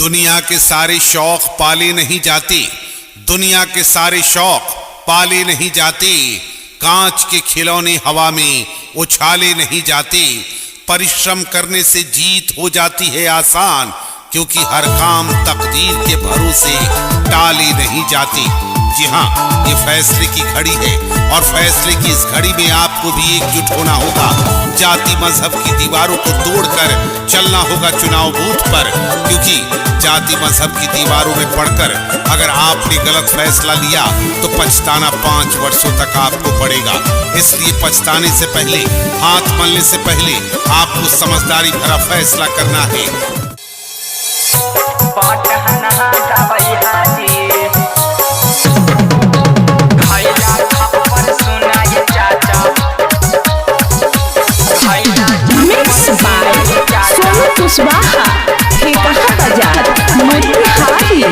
दुनिया के सारे शौक पाले नहीं जाते, दुनिया के सारे शौक पाले नहीं जाते। कांच के खिलौने हवा में उछाले नहीं जाते। परिश्रम करने से जीत हो जाती है आसान, क्योंकि हर काम तकदीर के भरोसे टाले नहीं जाते। जी हाँ, ये फैसले की घड़ी है और फैसले की इस घड़ी में आपको भी एकजुट होना होगा। जाति मजहब की दीवारों को तोड़कर चलना होगा चुनाव बूथ पर, क्योंकि जाति मजहब की दीवारों में पड़कर अगर आपने गलत फैसला लिया तो पछताना 5 वर्षों तक आपको पड़ेगा। इसलिए पछताने से पहले, हाथ मलने से पहले आपको समझदारी भरा फैसला करना है। कुशवाहा ठेका बाजार मोतिहारी।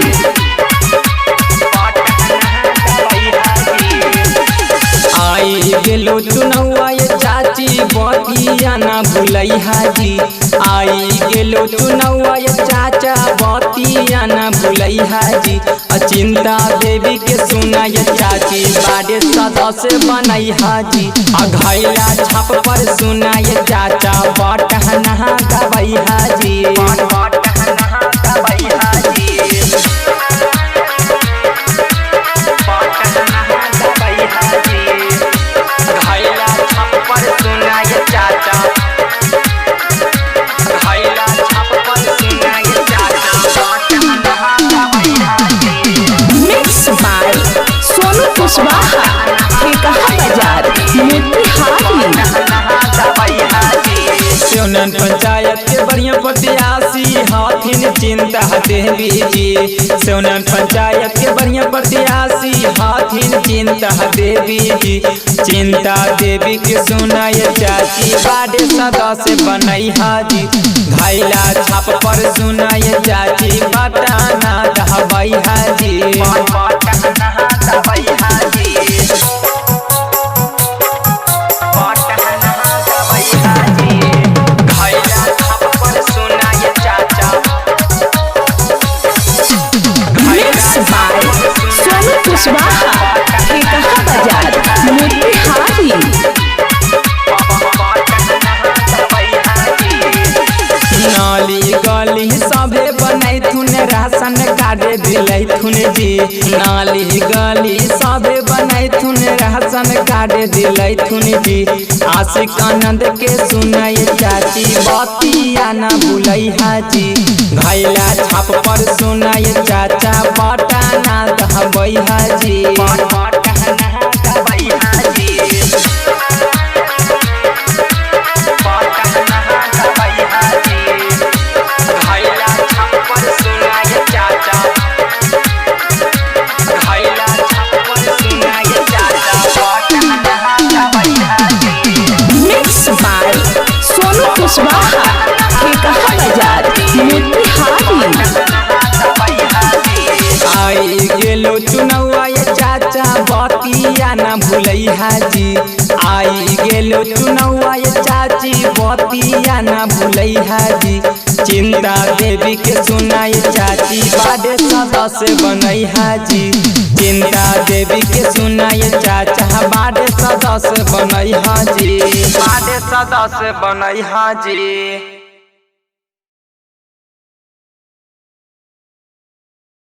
आई गेलो चुनौआ ये चाची बतिया ना भूलैहा जी। आई गेलो चुनौआ ये चाचा बतिया ना भूलैहा जी। अचिंता देवी के सुना ये चाची बाड़े सदस्य बनैहा जी। अघैला छाप पर सुना ये चाचा बटहना दबैहा जी। कुशवाहा ठेका बाजार मोतिहारी। सोनन पंचायत के बढ़िया प्रत्याशी हाथिन चिंता देवी जी। सोनन पंचायत के बढ़िया प्रत्याशी हाथिन चिंता देवी जी। चिंता देवी के सुनाय चाची बाड़े सदस्य बनैहा जी। घैला छाप पर सुनाय चाची बटाना दबैहा जी। कुशवाहा ठेका बाजार मोतिहारी। नाली गली सभे बनैथुन राशन कार्ड दिलैथुन जी। नाली गली सभे बनैथुन राशन कार्ड दिलैथुन जी। आशिक आनंद के सुनाय चाची बतिया ना भूलैहा जी। घैला छाप पर सुनाय चाचा बटाना दबैहा जी। कुशवाहा ठेका बाजार मोतिहारी। आई गेलो चुनौआ ये चाचा बतिया ना भूलैहा जी। आई गेलो चुनौआ ये चाची बतिया ना भूलैहा जी। चिंता देवी के सुनाय चाची बाड़े सदस्य बनैहा जी। चिंता देवी के सुनाय चाचा बाड़े सदस्य बनैहा जी। बाड़े सदस्य बनैहा जी।